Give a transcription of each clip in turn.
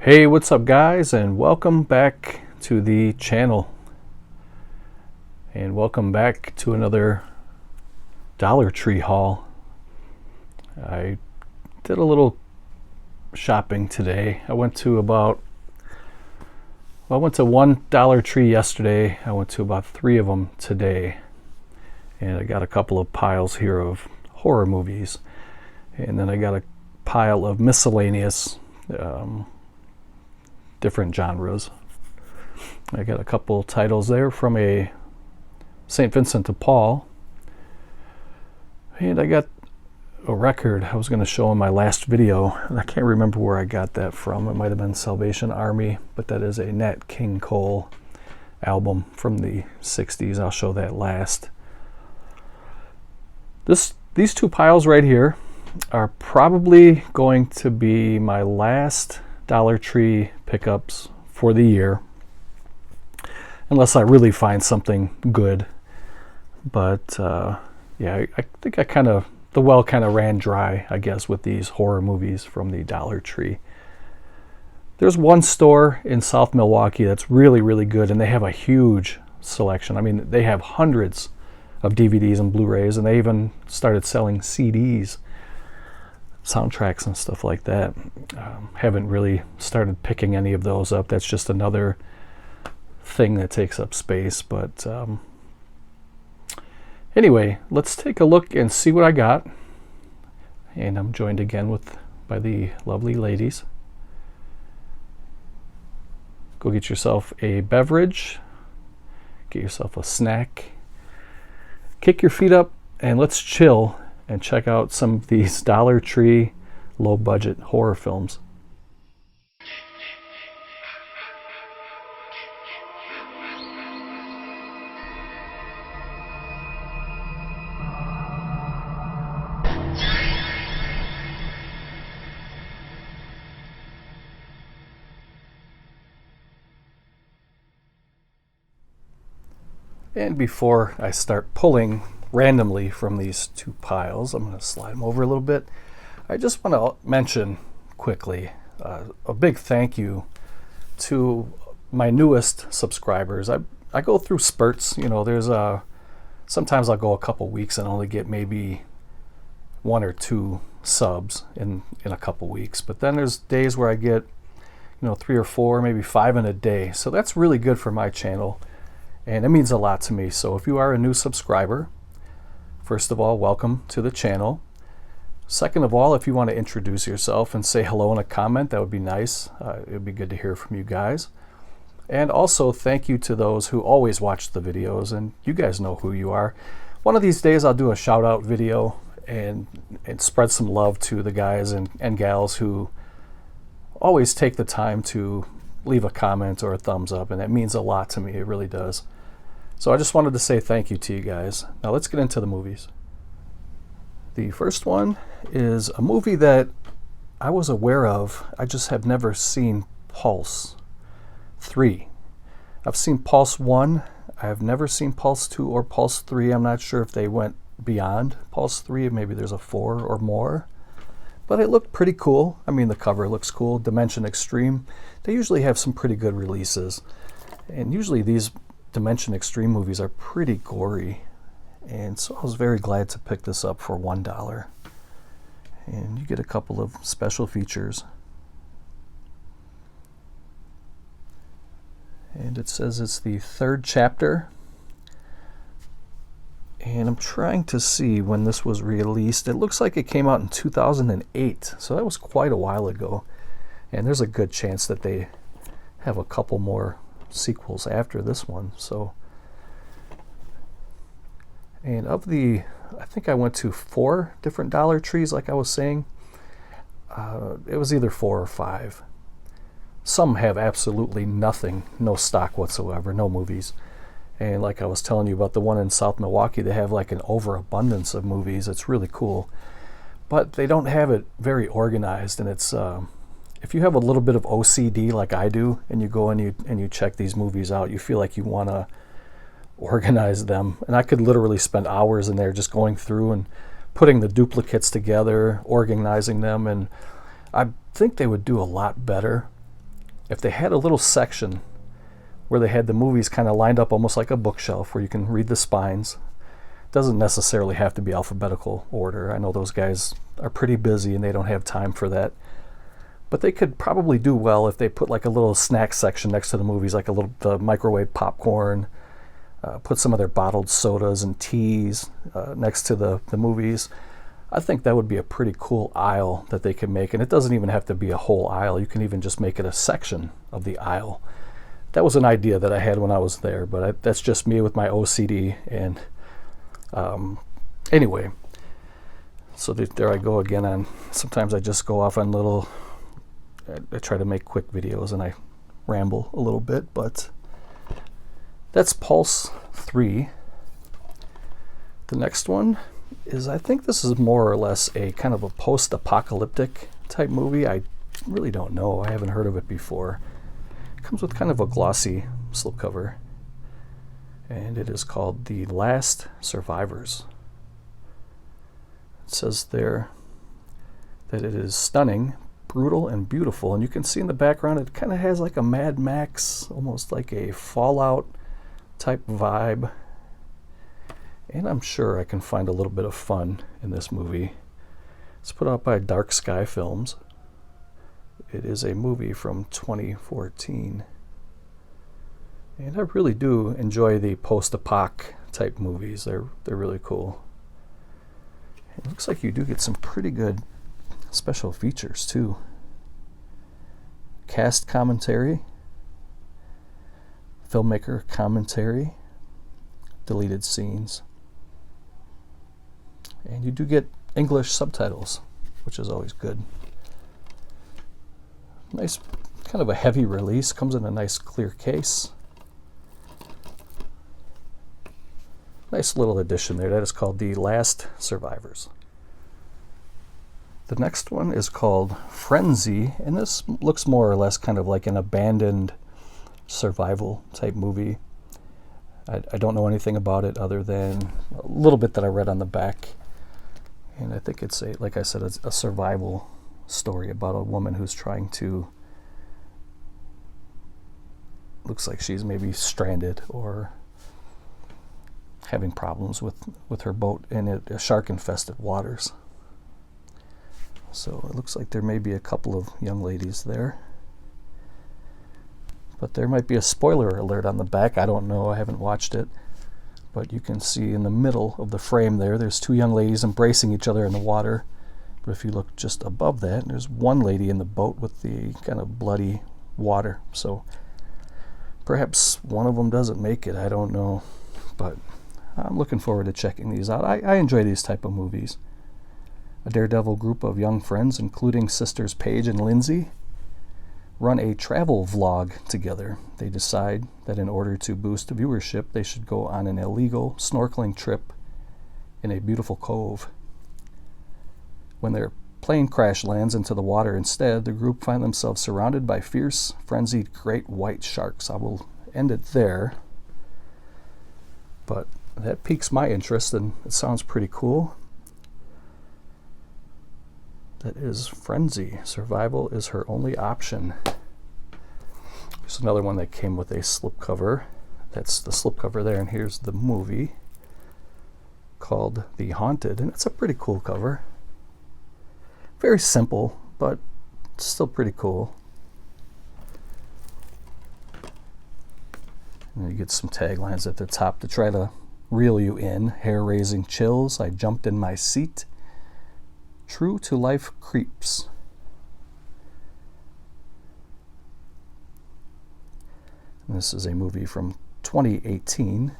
Hey, what's up guys, and welcome back to the channel, and welcome back to another Dollar Tree haul. I did a little shopping today. I went to one Dollar Tree yesterday. I went to about 3 of them today, and I got a couple of piles here of horror movies, and then I got a pile of miscellaneous different genres. I got a couple titles there from a St. Vincent de Paul, and I got a record I was going to show in my last video, and I can't remember where I got that from. It might have been Salvation Army, but that is a Nat King Cole album from the 60s. I'll show that last. These 2 piles right here are probably going to be my last Dollar Tree pickups for the year, unless I really find something good. But yeah, I think the well kind of ran dry, I guess, with these horror movies from the Dollar Tree. There's one store in South Milwaukee that's really good, and they have a huge selection. I mean, they have hundreds of DVDs and Blu-rays, and they even started selling CDs, soundtracks and stuff like that. Haven't really started picking any of those up. That's just another thing that takes up space. But anyway, let's take a look and see what I got. And I'm joined again by the lovely ladies. Go get yourself a beverage, get yourself a snack, kick your feet up, and let's chill and check out some of these Dollar Tree low-budget horror films. And before I start pulling randomly from these 2 piles, I'm going to slide them over a little bit. I just want to mention quickly a big thank you to my newest subscribers. I go through spurts. You know, there's sometimes I'll go a couple weeks and only get maybe 1 or 2 subs in a couple weeks, but then there's days where I get 3 or 4, maybe 5 in a day. So that's really good for my channel, and it means a lot to me. So if you are a new subscriber, first of all, welcome to the channel. Second of all, if you want to introduce yourself and say hello in a comment, that would be nice. It would be good to hear from you guys. And also, thank you to those who always watch the videos, and you guys know who you are. One of these days, I'll do a shout-out video and spread some love to the guys and gals who always take the time to leave a comment or a thumbs up, and that means a lot to me. It really does. So I just wanted to say thank you to you guys. Now let's get into the movies. The first one is a movie that I was aware of. I just have never seen Pulse 3. I've seen Pulse 1. I have never seen Pulse 2 or Pulse 3. I'm not sure if they went beyond Pulse 3. Maybe there's a 4 or more. But it looked pretty cool. I mean, the cover looks cool. Dimension Extreme. They usually have some pretty good releases. And usually these Dimension Extreme movies are pretty gory, and so I was very glad to pick this up for $1. And you get a couple of special features, and it says it's the 3rd chapter, and I'm trying to see when this was released. It looks like it came out in 2008, so that was quite a while ago, and there's a good chance that they have a couple more sequels after this one. So, and of the, I think I went to 4 different Dollar Trees, like I was saying. It was either 4 or 5. Some have absolutely nothing, no stock whatsoever, no movies. And like I was telling you about the one in South Milwaukee, they have like an overabundance of movies. It's really cool, but they don't have it very organized, and it's if you have a little bit of OCD like I do, and you go and you check these movies out, you feel like you want to organize them. And I could literally spend hours in there just going through and putting the duplicates together, organizing them, and I think they would do a lot better if they had a little section where they had the movies kind of lined up almost like a bookshelf where you can read the spines. Doesn't necessarily have to be alphabetical order. I know those guys are pretty busy and they don't have time for that. But they could probably do well if they put like a little snack section next to the movies, like a little microwave popcorn, put some of their bottled sodas and teas next to the movies. I think that would be a pretty cool aisle that they could make. And it doesn't even have to be a whole aisle. You can even just make it a section of the aisle. That was an idea that I had when I was there, but that's just me with my OCD. And anyway, so there I go again on, sometimes I just go off on little, I try to make quick videos and I ramble a little bit, but that's Pulse 3. The next one is, I think this is more or less a kind of a post-apocalyptic type movie. I really don't know. I haven't heard of it before. It comes with kind of a glossy slipcover. And it is called The Last Survivors. It says there that it is stunning, brutal, and beautiful. And you can see in the background it kind of has like a Mad Max, almost like a Fallout type vibe. And I'm sure I can find a little bit of fun in this movie. It's put out by Dark Sky Films. It is a movie from 2014. And I really do enjoy the post-apoc type movies. They're really cool. It looks like you do get some pretty good special features too. Cast commentary, filmmaker commentary, deleted scenes. And you do get English subtitles, which is always good. Nice, kind of a heavy release. Comes in a nice clear case. Nice little addition there. That is called The Last Survivors. The next one is called Frenzy, and this looks more or less kind of like an abandoned survival type movie. I don't know anything about it other than a little bit that I read on the back. And I think it's like I said, it's a survival story about a woman who's trying to, looks like she's maybe stranded or having problems with her boat in shark-infested waters. So it looks like there may be a couple of young ladies there. But there might be a spoiler alert on the back. I don't know. I haven't watched it. But you can see in the middle of the frame there's two young ladies embracing each other in the water. But if you look just above that, there's one lady in the boat with the kind of bloody water. So perhaps one of them doesn't make it. I don't know. But I'm looking forward to checking these out. I enjoy these type of movies. A daredevil group of young friends, including sisters Paige and Lindsay, run a travel vlog together. They decide that in order to boost viewership, they should go on an illegal snorkeling trip in a beautiful cove. When their plane crash lands into the water instead, the group find themselves surrounded by fierce, frenzied great white sharks. I will end it there. But that piques my interest, and it sounds pretty cool. That is Frenzy. Survival is her only option. There's another one that came with a slipcover. That's the slipcover there, and here's the movie called The Haunted, and it's a pretty cool cover. Very simple, but still pretty cool. And you get some taglines at the top to try to reel you in. Hair-raising chills. I jumped in my seat. True to life creeps. And this is a movie from 2018.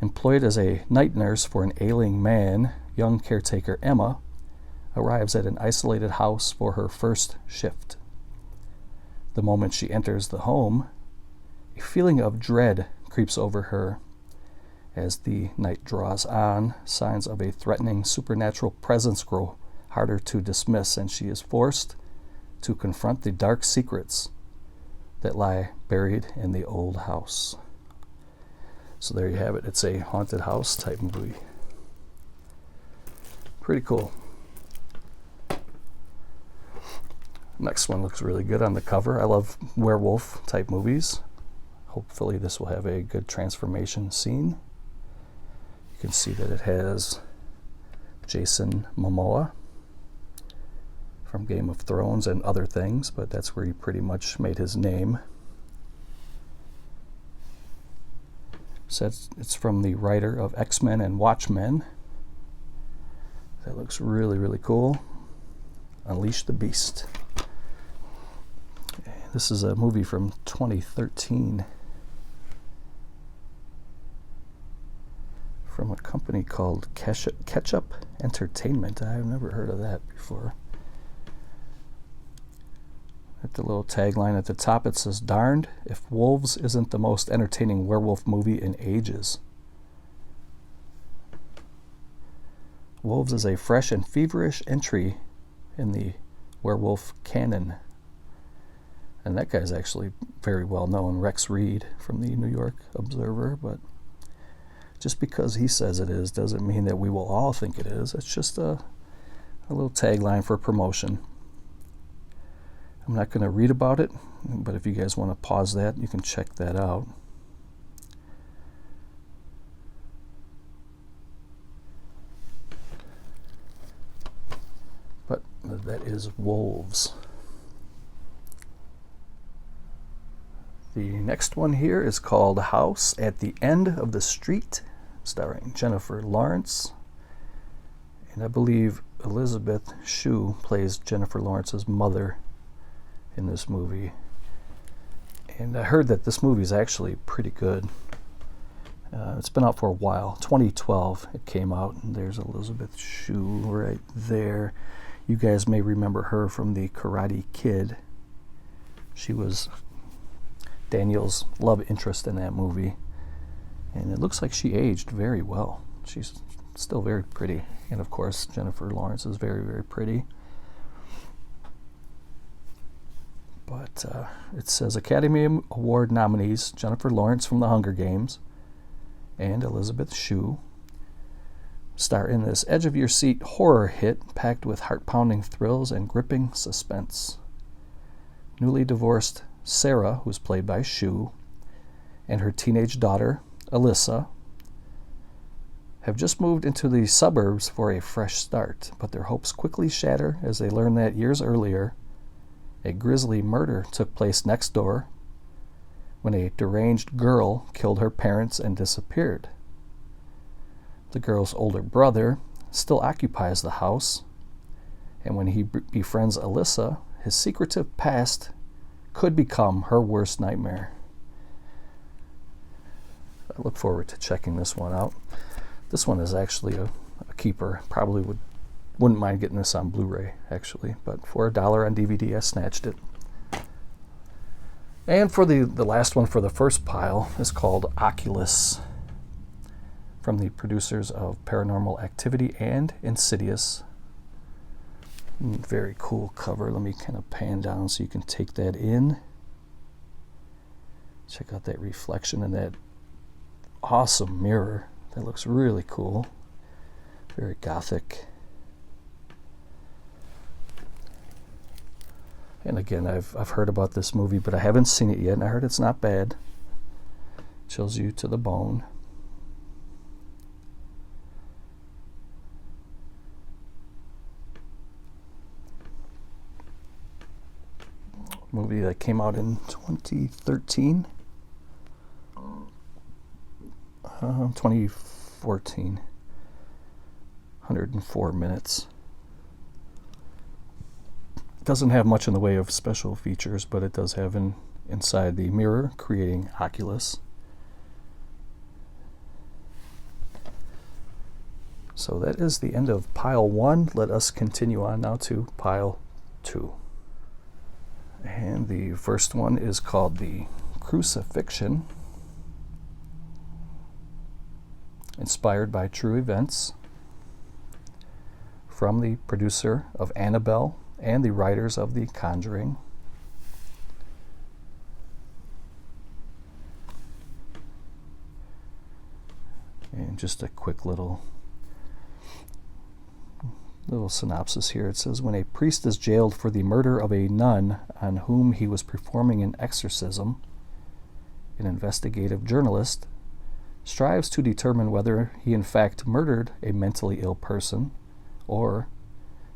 Employed as a night nurse for an ailing man, young caretaker Emma arrives at an isolated house for her first shift. The moment she enters the home, a feeling of dread creeps over her. As the night draws on, signs of a threatening supernatural presence grow harder to dismiss, and she is forced to confront the dark secrets that lie buried in the old house. So there you have it. It's a haunted house type movie. Pretty cool. Next one looks really good on the cover. I love werewolf type movies. Hopefully this will have a good transformation scene. You can see that it has Jason Momoa from Game of Thrones and other things, but that's where he pretty much made his name. Says it's from the writer of X-Men and Watchmen. That looks really, really cool. Unleash the Beast. This is a movie from 2013 from a company called Ketchup Entertainment. I've never heard of that before. At the little tagline at the top, it says, "Darned if Wolves isn't the most entertaining werewolf movie in ages." Wolves is a fresh and feverish entry in the werewolf canon. And that guy's actually very well known, Rex Reed from the New York Observer, but just because he says it is doesn't mean that we will all think it is. It's just a little tagline for promotion. I'm not going to read about it, but if you guys want to pause that, you can check that out. But that is Wolves. The next one here is called House at the End of the Street, starring Jennifer Lawrence. And I believe Elizabeth Shue plays Jennifer Lawrence's mother in this movie. And I heard that this movie is actually pretty good. It's been out for a while. 2012 it came out, and there's Elizabeth Shue right there. You guys may remember her from the Karate Kid. She was Daniel's love interest in that movie, and it looks like she aged very well. She's still very pretty, and of course Jennifer Lawrence is very, very pretty. But it says Academy Award nominees Jennifer Lawrence from The Hunger Games and Elizabeth Shue star in this edge-of-your-seat horror hit packed with heart-pounding thrills and gripping suspense. Newly divorced Sarah, who's played by Shue, and her teenage daughter, Alyssa, have just moved into the suburbs for a fresh start, but their hopes quickly shatter as they learn that years earlier, a grisly murder took place next door when a deranged girl killed her parents and disappeared. The girl's older brother still occupies the house, and when he befriends Alyssa, his secretive past could become her worst nightmare. I look forward to checking this one out. This one is actually a keeper. Probably wouldn't mind getting this on Blu-ray, actually, but for $1 on DVD, I snatched it. And for the last one for the first pile is called Oculus, from the producers of Paranormal Activity and Insidious. Very cool cover. Let me kind of pan down so you can take that in. Check out that reflection in that awesome mirror. That looks really cool. Very gothic. And again, I've heard about this movie, but I haven't seen it yet, and I heard it's not bad. Chills you to the bone. Movie that came out in 2013. 2014. 104 minutes. Doesn't have much in the way of special features, but it does have inside the mirror creating Oculus. So that is the end of pile 1. Let us continue on now to pile 2. And the first one is called the Crucifixion, inspired by true events, from the producer of Annabelle and the writers of The Conjuring. And just a quick little Little synopsis here. It says, when a priest is jailed for the murder of a nun on whom he was performing an exorcism, an investigative journalist strives to determine whether he in fact murdered a mentally ill person or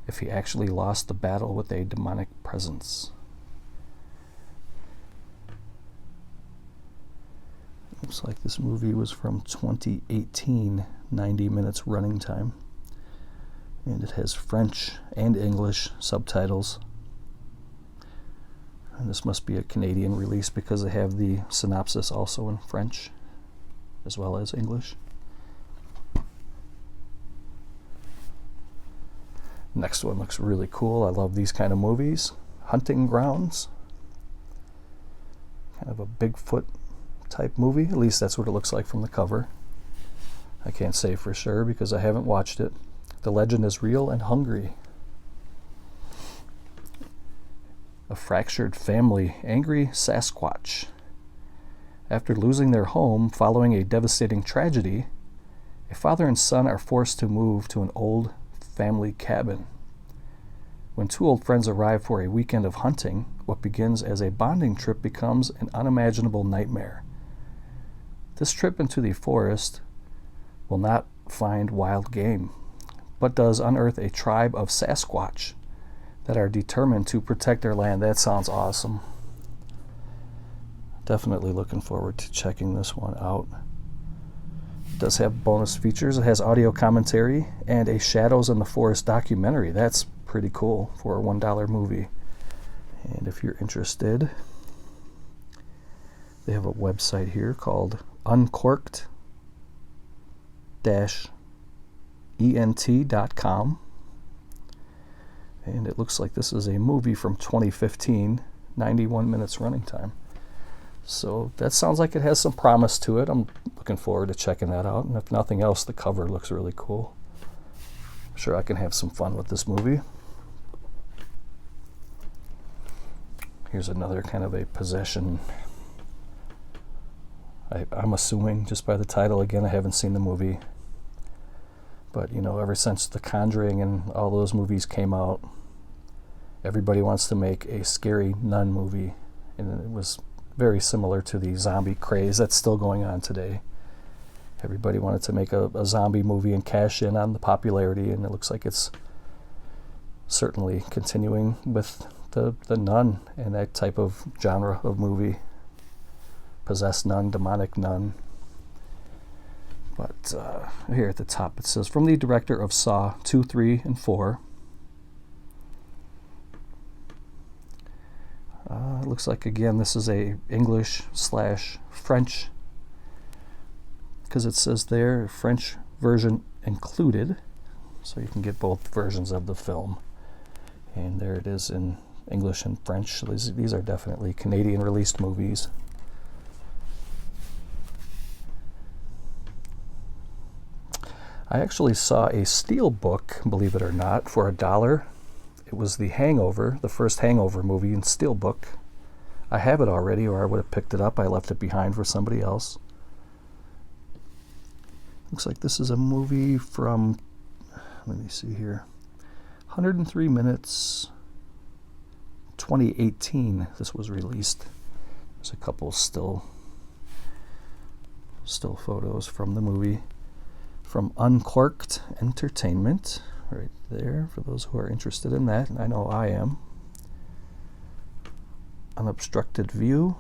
if he actually lost the battle with a demonic presence. Looks like this movie was from 2018, 90 minutes running time. And it has French and English subtitles. And this must be a Canadian release because they have the synopsis also in French as well as English. Next one looks really cool. I love these kind of movies. Hunting Grounds. Kind of a Bigfoot type movie. At least that's what it looks like from the cover. I can't say for sure because I haven't watched it. The legend is real and hungry. A fractured family, angry Sasquatch. After losing their home following a devastating tragedy, a father and son are forced to move to an old family cabin. When two old friends arrive for a weekend of hunting, what begins as a bonding trip becomes an unimaginable nightmare. This trip into the forest will not find wild game, but does unearth a tribe of Sasquatch that are determined to protect their land. That sounds awesome. Definitely looking forward to checking this one out. It does have bonus features. It has audio commentary and a Shadows in the Forest documentary. That's pretty cool for a $1 movie. And if you're interested, they have a website here called uncorked-ent.com. And it looks like this is a movie from 2015, 91 minutes running time. So that sounds like it has some promise to it. I'm looking forward to checking that out. And if nothing else, the cover looks really cool. I'm sure I can have some fun with this movie. Here's another kind of a possession. I'm assuming just by the title. Again, I haven't seen the movie. But, you know, ever since The Conjuring and all those movies came out, everybody wants to make a scary nun movie. And it was very similar to the zombie craze that's still going on today. Everybody wanted to make a zombie movie and cash in on the popularity, and it looks like it's certainly continuing with the nun and that type of genre of movie. Possessed nun, demonic nun. But here at the top it says, from the director of Saw 2, 3, and 4. It looks like, again, this is a English/French, because it says there, French version included. So you can get both versions of the film. And there it is in English and French. So these are definitely Canadian released movies. I actually saw a steel book, believe it or not, for $1. It was The Hangover, the first Hangover movie in steelbook. I have it already, or I would have picked it up. I left it behind for somebody else. Looks like this is a movie from, let me see here, 103 minutes, 2018 this was released. There's a couple still photos from the movie. From Uncorked Entertainment, right there, for those who are interested in that, and I know I am. Unobstructed View.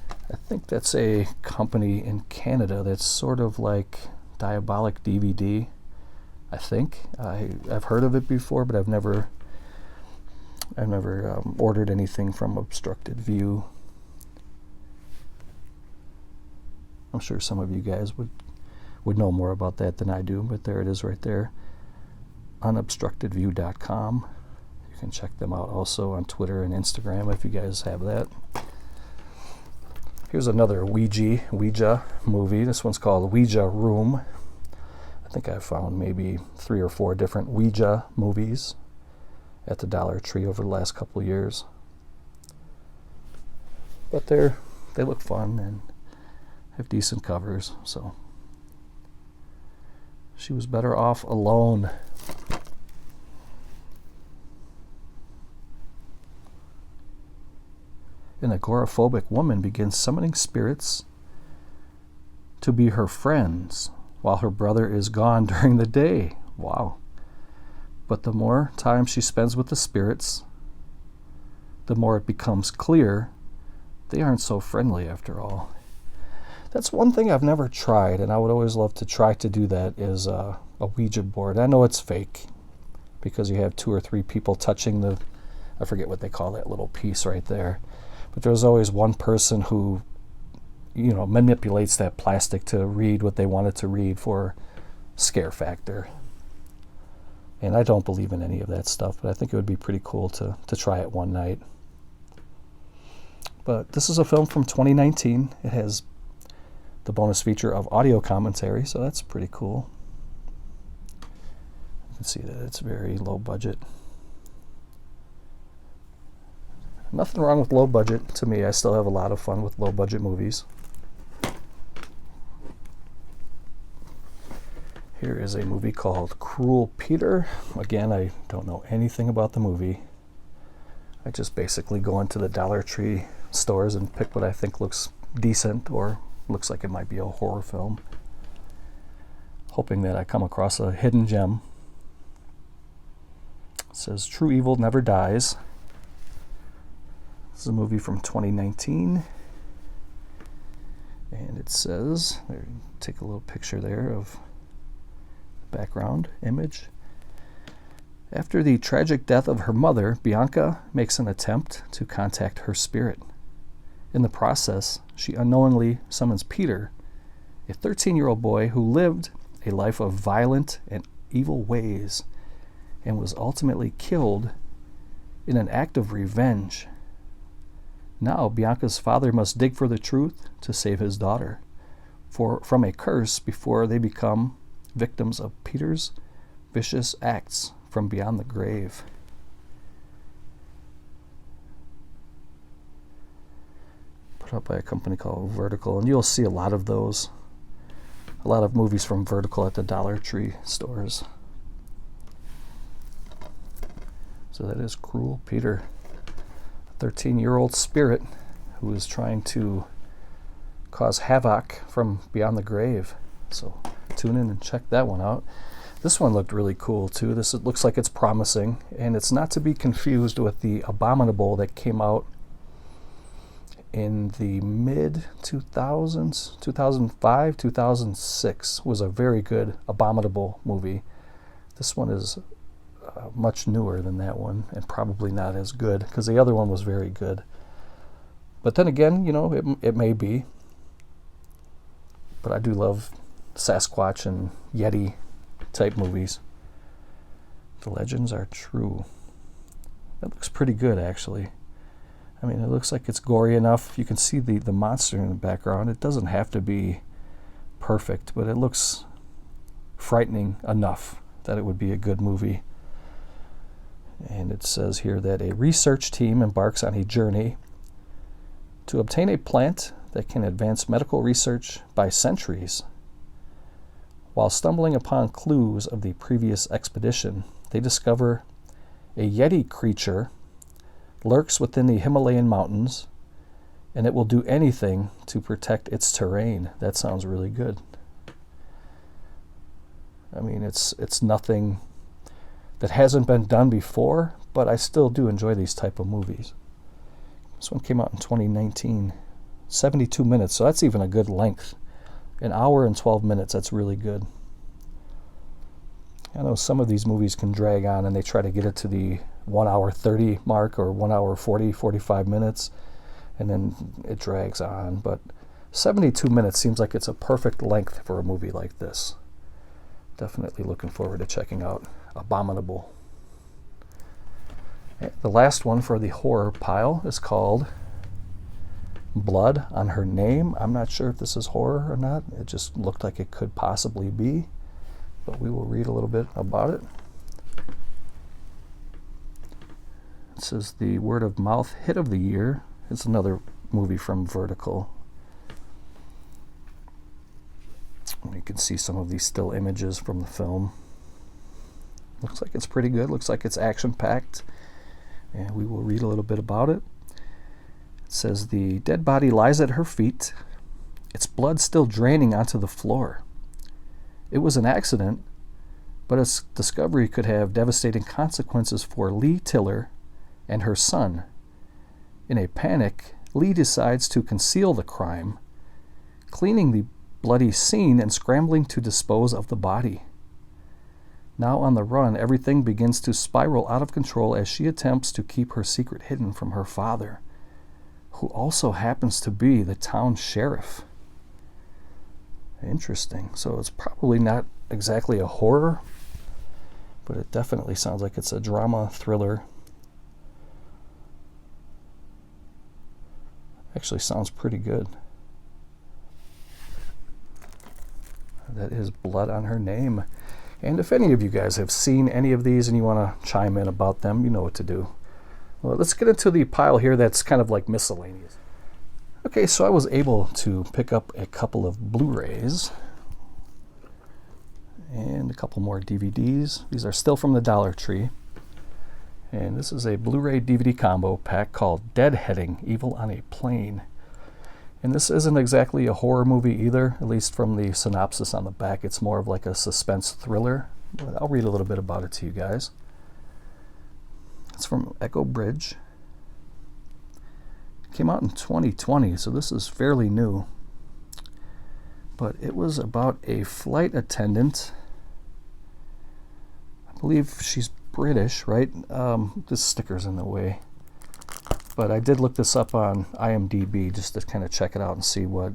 I think that's a company in Canada that's sort of like Diabolic DVD, I think. I've heard of it before, but I've never ordered anything from Obstructed View. I'm sure some of you guys would know more about that than I do, but there it is right there. Unobstructedview.com. You can check them out also on Twitter and Instagram if you guys have that. Here's another Ouija movie. This one's called Ouija Room. I think I found maybe 3 or 4 different Ouija movies at the Dollar Tree over the last couple of years. But they look fun and have decent covers, so. She was better off alone. an agoraphobic woman begins summoning spirits to be her friends while her brother is gone during the day. Wow. But the more time she spends with the spirits, the more it becomes clear they aren't so friendly after all. That's one thing I've never tried, and I would always love to try to do that, is a Ouija board. I know it's fake because you have 2 or 3 people touching the, I forget what they call that little piece right there. But there's always one person who, you know, manipulates that plastic to read what they want it to read for scare factor. And I don't believe in any of that stuff, but I think it would be pretty cool to try it one night. But this is a film from 2019. It has the bonus feature of audio commentary, so that's pretty cool. You can see that it's very low budget. Nothing wrong with low budget. To me, I still have a lot of fun with low budget movies. Here is a movie called Cruel Peter. Again, I don't know anything about the movie. I just basically go into the Dollar Tree stores and pick what I think looks decent or looks like it might be a horror film, hoping that I come across a hidden gem. It says True Evil Never Dies. This is a movie from 2019. And it says, there, take a little picture there of background image. After the tragic death of her mother, Bianca makes an attempt to contact her spirit. In the process, she unknowingly summons Peter, a 13-year-old boy who lived a life of violent and evil ways and was ultimately killed in an act of revenge. Now, Bianca's father must dig for the truth to save his daughter from a curse before they become victims of Peter's vicious acts from beyond the grave. Put up by a company called Vertical, and you'll see a lot of those. A lot of movies from Vertical at the Dollar Tree stores. So that is Cruel Peter, a 13-year-old spirit who is trying to cause havoc from beyond the grave. So tune in and check that one out. This one looked really cool too. This looks like it's promising, and it's not to be confused with the Abominable that came out in the mid-2000s, 2005, 2006. Was a very good Abominable movie. This one is much newer than that one, and probably not as good, because the other one was very good. But then again, you know, it may be. But I do love Sasquatch and Yeti type movies. The legends are true. That looks pretty good, actually. I mean, it looks like it's gory enough. You can see the monster in the background. It doesn't have to be perfect, but it looks frightening enough that it would be a good movie. And it says here that a research team embarks on a journey to obtain a plant that can advance medical research by centuries. While stumbling upon clues of the previous expedition, they discover a Yeti creature lurks within the Himalayan mountains, and it will do anything to protect its terrain. That sounds really good. I mean, it's nothing that hasn't been done before, but I still do enjoy these type of movies. This one came out in 2019, 72 minutes, so that's even a good length. An hour and 12 minutes, that's really good. I know some of these movies can drag on and they try to get it to the 1 hour 30 mark or 1 hour 40, 45 minutes, and then it drags on. But 72 minutes seems like it's a perfect length for a movie like this. Definitely looking forward to checking out Abominable. The last one for the horror pile is called Blood on Her Name. I'm not sure if this is horror or not. It just looked like it could possibly be, but we will read a little bit about it. It says the word of mouth hit of the year. It's another movie from Vertical. And you can see some of these still images from the film. Looks like it's pretty good. Looks like it's action-packed. And we will read a little bit about it. It says the dead body lies at her feet, its blood still draining onto the floor. It was an accident, but its discovery could have devastating consequences for Lee Tiller and her son. In a panic, Lee decides to conceal the crime, cleaning the bloody scene and scrambling to dispose of the body. Now on the run, everything begins to spiral out of control as she attempts to keep her secret hidden from her father, who also happens to be the town sheriff. Interesting. So it's probably not exactly a horror, but it definitely sounds like it's a drama thriller. Actually sounds pretty good. That is blood on her name. And if any of you guys have seen any of these and you want to chime in about them, you know what to do. Well, let's get into the pile here that's kind of like miscellaneous. Okay, so I was able to pick up a couple of Blu-rays and a couple more DVDs. These are still from the Dollar Tree. And this is a Blu-ray DVD combo pack called Deadheading: Evil on a Plane. And this isn't exactly a horror movie either, at least from the synopsis on the back. It's more of like a suspense thriller. But I'll read a little bit about it to you guys. It's from Echo Bridge. It came out in 2020, so this is fairly new. But it was about a flight attendant. I believe she's British, right? This sticker's in the way. But I did look this up on IMDb just to kind of check it out and see what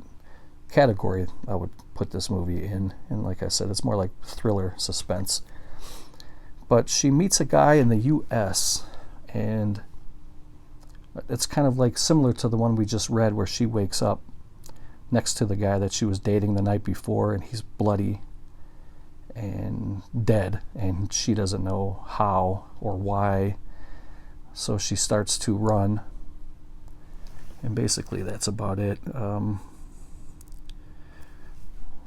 category I would put this movie in. And like I said, it's more like thriller, suspense. But she meets a guy in the U.S. and it's kind of like similar to the one we just read where she wakes up next to the guy that she was dating the night before and he's bloody and dead and she doesn't know how or why. So she starts to run, and basically that's about it. It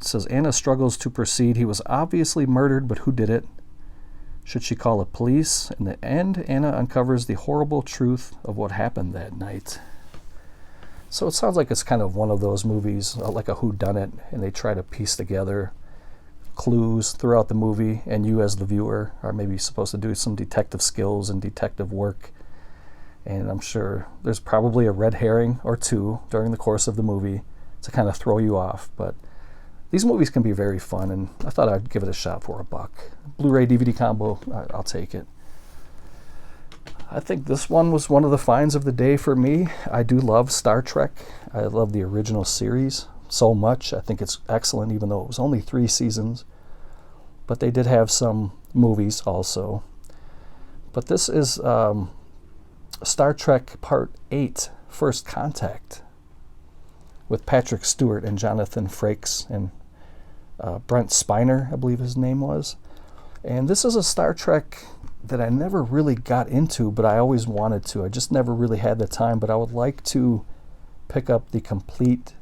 says Anna struggles to proceed. He was obviously murdered, but who did it? Should she call the police? In the end, Anna uncovers the horrible truth of what happened that night. So it sounds like it's kind of one of those movies, like a whodunit, and they try to piece together clues throughout the movie, and you as the viewer are maybe supposed to do some detective skills and detective work. And I'm sure there's probably a red herring or two during the course of the movie to kind of throw you off. But these movies can be very fun, and I thought I'd give it a shot for $1. Blu-ray DVD combo, I'll take it. I think this one was one of the finds of the day for me. I do love Star Trek. I love the original series so much. I think it's excellent, even though it was only 3 seasons. But they did have some movies also. But this is Star Trek Part 8, First Contact, with Patrick Stewart and Jonathan Frakes and Brent Spiner, I believe his name was. And this is a Star Trek that I never really got into, but I always wanted to. I just never really had the time, but I would like to pick up the complete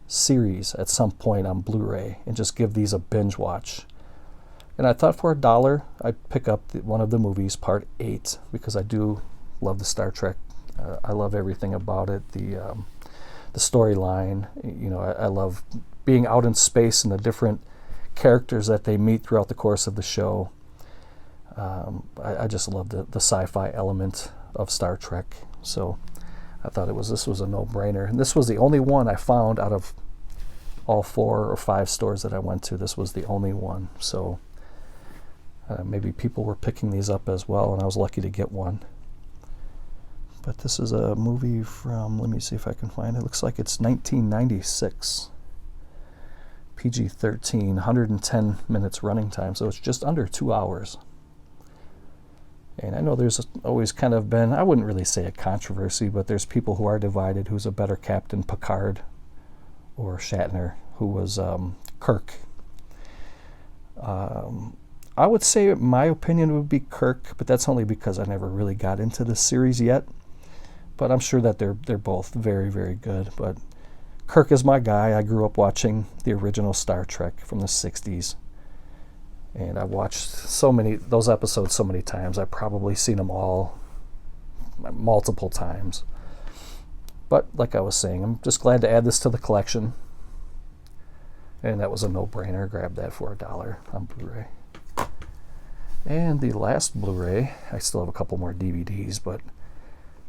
series at some point on Blu-ray and just give these a binge watch. And I thought for $1 I'd pick up one of the movies, Part 8, because I do love the Star Trek. I love everything about it. The storyline, you know, I love being out in space and the different characters that they meet throughout the course of the show. I just love the sci-fi element of Star Trek. So I thought this was a no-brainer. And this was the only one I found out of all 4 or 5 stores that I went to. This was the only one. So maybe people were picking these up as well, and I was lucky to get one. But this is a movie from, let me see if I can find it. It looks like it's 1996. PG-13, 110 minutes running time, so it's just under 2 hours. And I know there's always kind of been, I wouldn't really say a controversy, but there's people who are divided. Who's a better captain, Picard or Shatner, who was Kirk? I would say my opinion would be Kirk, but that's only because I never really got into the series yet. But I'm sure that they're both very, very good. But Kirk is my guy. I grew up watching the original Star Trek from the 60s. And I watched those episodes so many times. I've probably seen them all multiple times. But like I was saying, I'm just glad to add this to the collection. And that was a no-brainer. Grab that for $1 on Blu-ray. And the last Blu-ray, I still have a couple more DVDs, but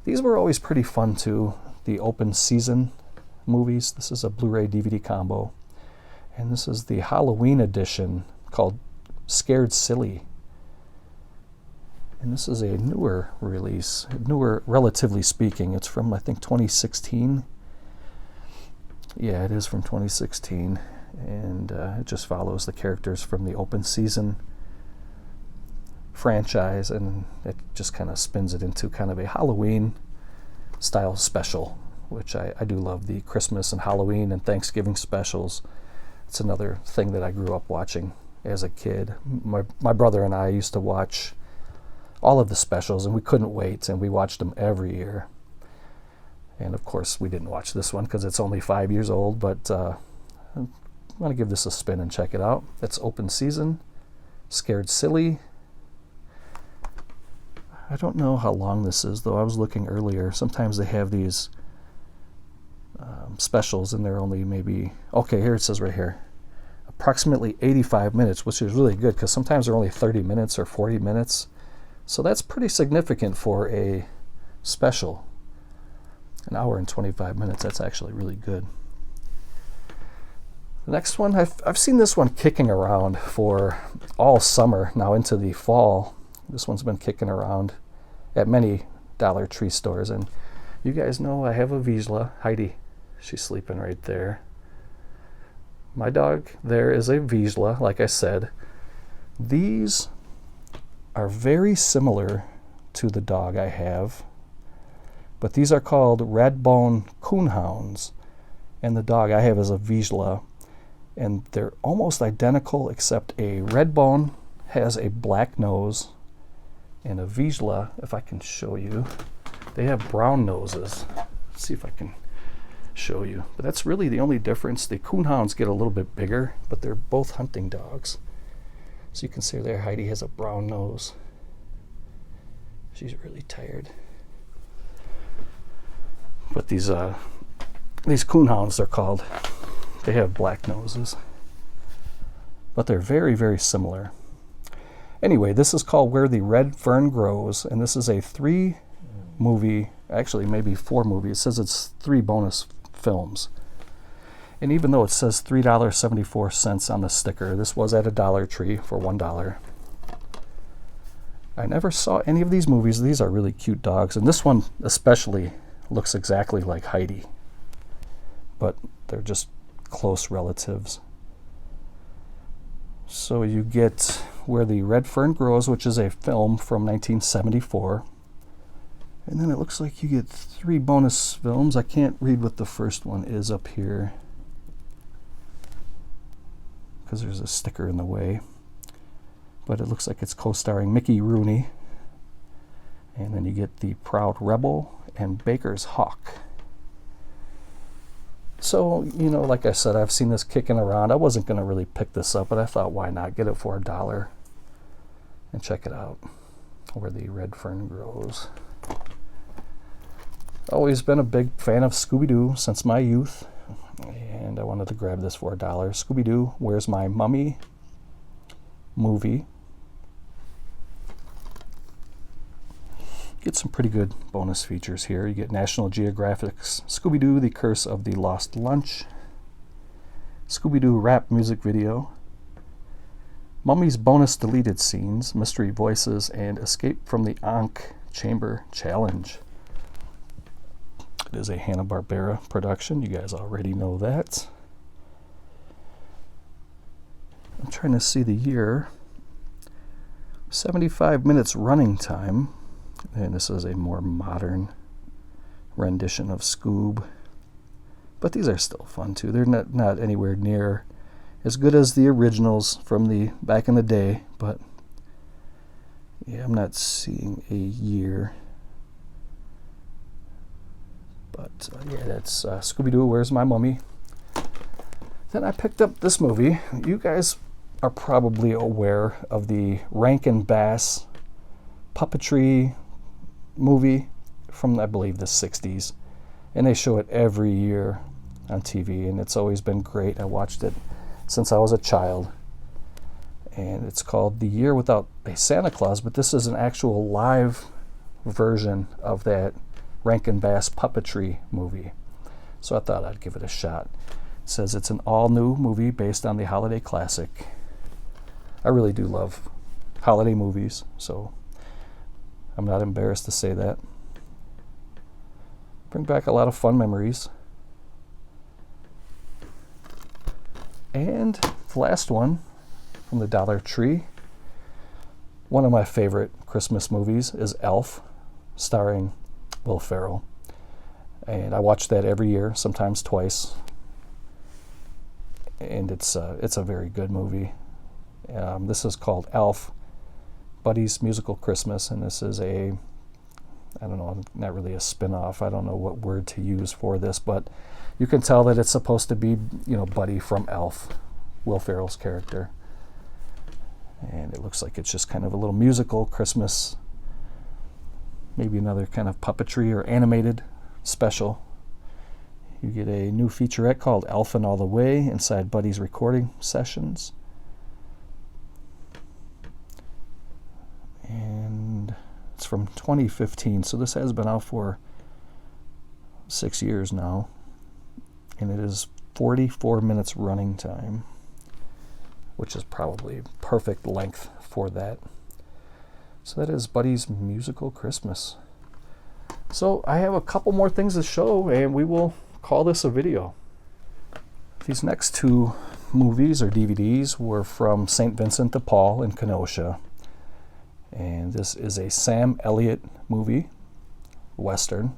these were always pretty fun too. The open season movies. This is a Blu-ray DVD combo. And this is the Halloween edition called Scared Silly. And this is a newer release, newer relatively speaking. It's from, I think, 2016. Yeah, it is from 2016. And it just follows the characters from the open season franchise, and it just kind of spins it into kind of a Halloween style special, which I do love. The Christmas and Halloween and Thanksgiving specials. It's another thing that I grew up watching as a kid. My brother and I used to watch all of the specials, and we couldn't wait, and we watched them every year. And of course we didn't watch this one because it's only 5 years old, but I'm going to give this a spin and check it out. It's open season, Scared Silly. I don't know how long this is, though. I was looking earlier. Sometimes they have these specials, and they're only maybe... Okay, here it says right here. Approximately 85 minutes, which is really good, because sometimes they're only 30 minutes or 40 minutes. So that's pretty significant for a special. An hour and 25 minutes, that's actually really good. The next one, I've seen this one kicking around for all summer, now into the fall. This one's been kicking around at many Dollar Tree stores. And you guys know I have a Vizsla. Heidi, she's sleeping right there. My dog there is a Vizsla, like I said. These are very similar to the dog I have, but these are called Redbone Coonhounds, and the dog I have is a Vizsla, and they're almost identical, except a Redbone has a black nose, and a Vizsla, if I can show you, they have brown noses. Let's see if I can show you. But that's really the only difference. The Coonhounds get a little bit bigger, but they're both hunting dogs. So you can see there, Heidi has a brown nose. She's really tired. But these Coonhounds, they're called. They have black noses. But they're very, very similar. Anyway, this is called Where the Red Fern Grows, and this is a 3-movie, actually maybe 4-movie. It says it's 3 bonus films. And even though it says $3.74 on the sticker, this was at a Dollar Tree for $1. I never saw any of these movies. These are really cute dogs, and this one especially looks exactly like Heidi, but they're just close relatives. So you get Where the Red Fern Grows, which is a film from 1974. And then it looks like you get 3 bonus films. I can't read what the first one is up here because there's a sticker in the way. But it looks like it's co-starring Mickey Rooney. And then you get The Proud Rebel and Baker's Hawk. So, you know, like I said, I've seen this kicking around. I wasn't going to really pick this up, but I thought, why not get it for $1 and check it out. Where the Red Fern Grows. Always been a big fan of ScoobyDoo since my youth, and I wanted to grab this for $1. ScoobyDoo, Where's My Mummy movie. Get some pretty good bonus features here. You get National Geographic's Scooby-Doo, The Curse of the Lost Lunch, Scooby-Doo rap music video, Mummy's bonus deleted scenes, mystery voices, and Escape from the Ankh Chamber Challenge. It is a Hanna-Barbera production. You guys already know that. I'm trying to see the year. 75 minutes running time. And this is a more modern rendition of Scoob. But these are still fun too. They're not anywhere near as good as the originals from the back in the day, but yeah, I'm not seeing a year. But yeah, that's Scooby-Doo, Where's My Mummy? Then I picked up this movie. You guys are probably aware of the Rankin Bass puppetry movie from, I believe, the 60s. And they show it every year on TV, and it's always been great. I watched it since I was a child. And it's called The Year Without a Santa Claus, but this is an actual live version of that Rankin Bass puppetry movie. So I thought I'd give it a shot. It says it's an all-new movie based on the holiday classic. I really do love holiday movies, so I'm not embarrassed to say that. Bring back a lot of fun memories. And the last one from the Dollar Tree. One of my favorite Christmas movies is Elf, starring Will Ferrell. And I watch that every year, sometimes twice. And it's a very good movie. This is called Elf, Buddy's Musical Christmas, and this is a, I don't know, not really a spin-off. I don't know what word to use for this, but you can tell that it's supposed to be, Buddy from Elf, Will Ferrell's character. And it looks like it's just kind of a little musical Christmas, maybe another kind of puppetry or animated special. You get a new featurette called Elfin' All the Way inside Buddy's recording sessions. And it's from 2015, so this has been out for 6 years now. And it is 44 minutes running time, which is probably perfect length for that. So that is Buddy's Musical Christmas. So I have a couple more things to show, and we will call this a video. These next two movies or DVDs were from St. Vincent de Paul in Kenosha. And this is a Sam Elliott movie, Western.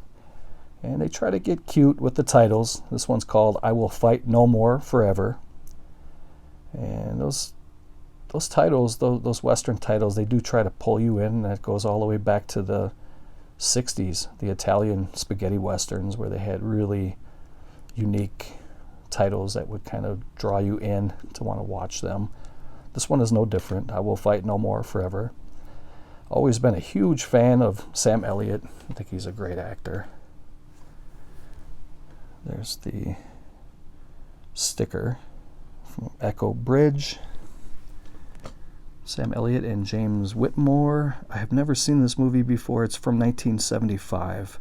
And they try to get cute with the titles. This one's called I Will Fight No More Forever. And those titles, those Western titles, they do try to pull you in. That goes all the way back to the 60s, the Italian spaghetti Westerns, where they had really unique titles that would kind of draw you in to want to watch them. This one is no different. I Will Fight No More Forever. Always been a huge fan of Sam Elliott. I think he's a great actor. There's the sticker from Echo Bridge. Sam Elliott and James Whitmore. I have never seen this movie before. It's from 1975.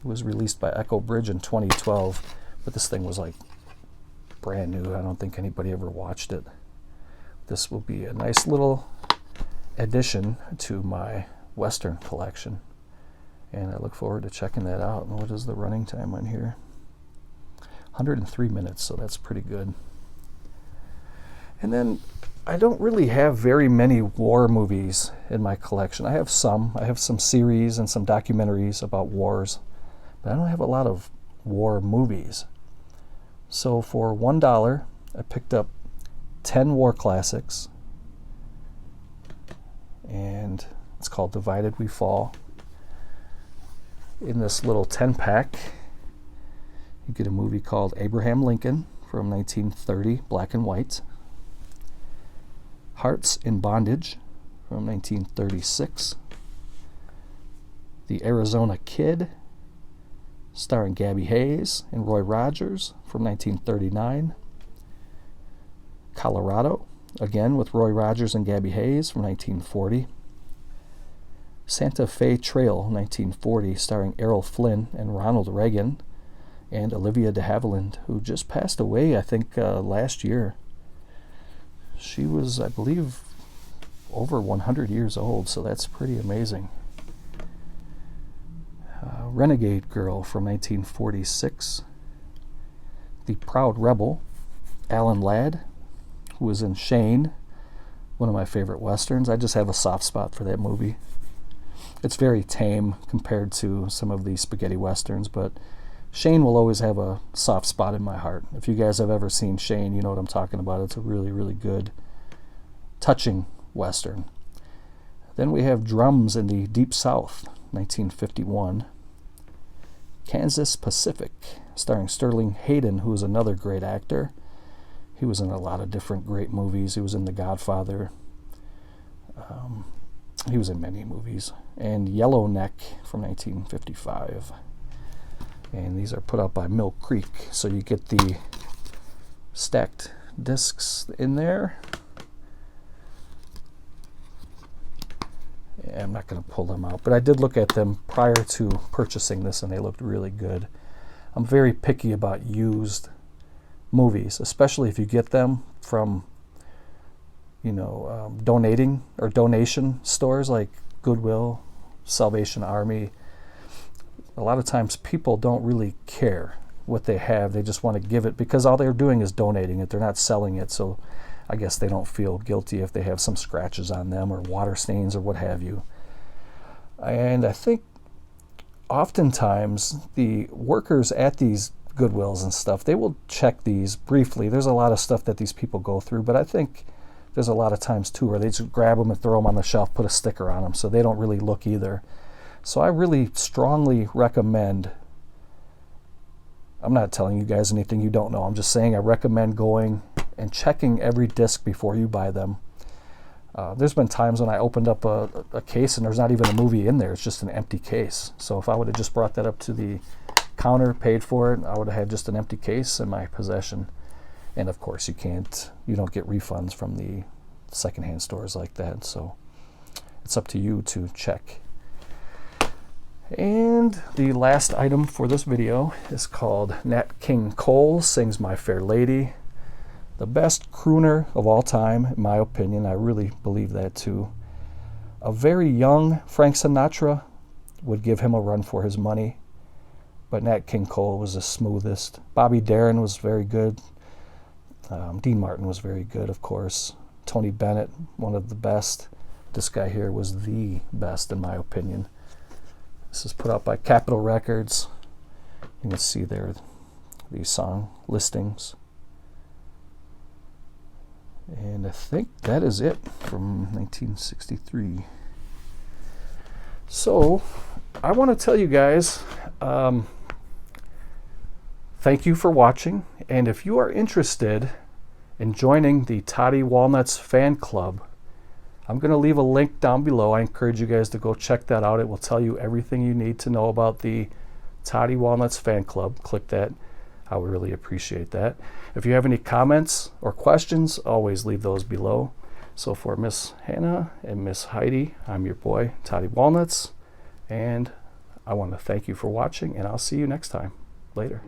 It was released by Echo Bridge in 2012, but this thing was like brand new. I don't think anybody ever watched it. This will be a nice little addition to my Western collection, and I look forward to checking that out. And what is the running time on here? 103 minutes, so that's pretty good. And then I don't really have very many war movies in my collection. I have some series and some documentaries about wars, but I don't have a lot of war movies. So for $1, I picked up 10 war classics, and it's called Divided We Fall. In this little 10-pack, you get a movie called Abraham Lincoln from 1930, black and white. Hearts in Bondage from 1936. The Arizona Kid, starring Gabby Hayes and Roy Rogers from 1939. Colorado, again with Roy Rogers and Gabby Hayes from 1940. Santa Fe Trail, 1940, starring Errol Flynn and Ronald Reagan and Olivia de Havilland, who just passed away, I think, last year. She was, I believe, over 100 years old, so that's pretty amazing. Renegade Girl from 1946. The Proud Rebel, Alan Ladd, who was in Shane, one of my favorite Westerns. I just have a soft spot for that movie. It's very tame compared to some of the spaghetti Westerns, but Shane will always have a soft spot in my heart. If you guys have ever seen Shane, you know what I'm talking about. It's a really, really good, touching Western. Then we have Drums in the Deep South, 1951. Kansas Pacific, starring Sterling Hayden, who is another great actor. He was in a lot of different great movies. He was in The Godfather. He was in many movies. And Yellowneck from 1955. And these are put out by Mill Creek, so you get the stacked discs in there. Yeah, I'm not going to pull them out, but I did look at them prior to purchasing this, and they looked really good. I'm very picky about used movies, especially if you get them from, you know, donating or donation stores like Goodwill, Salvation Army. A lot of times people don't really care what they have. They just want to give it because all they're doing is donating it. They're not selling it, so I guess they don't feel guilty if they have some scratches on them or water stains or what have you. And I think oftentimes the workers at these Goodwills and stuff, they will check these briefly. There's a lot of stuff that these people go through, but I think there's a lot of times too where they just grab them and throw them on the shelf, put a sticker on them, so they don't really look either. So I really strongly recommend, I'm not telling you guys anything you don't know, I'm just saying I recommend going and checking every disc before you buy them. There's been times when I opened up a case and there's not even a movie in there, it's just an empty case. So if I would have just brought that up to the counter, paid for it, I would have had just an empty case in my possession. And of course you don't get refunds from the secondhand stores like that, so it's up to you to check. And the last item for this video is called Nat King Cole Sings My Fair Lady. The best crooner of all time, in my opinion. I really believe that too. A very young Frank Sinatra would give him a run for his money, but Nat King Cole was the smoothest. Bobby Darin was very good. Dean Martin was very good, of course. Tony Bennett, one of the best. This guy here was the best, in my opinion. This is put out by Capitol Records. You can see there the song listings. And I think that is it from 1963. So I want to tell you guys, thank you for watching. And if you are interested in joining the Toddy Walnuts fan club, I'm going to leave a link down below. I encourage you guys to go check that out. It will tell you everything you need to know about the Toddy Walnuts fan club. Click that. I would really appreciate that. If you have any comments or questions, always leave those below. So for Miss Hannah and Miss Heidi, I'm your boy, Toddy Walnuts. And I want to thank you for watching, and I'll see you next time. Later.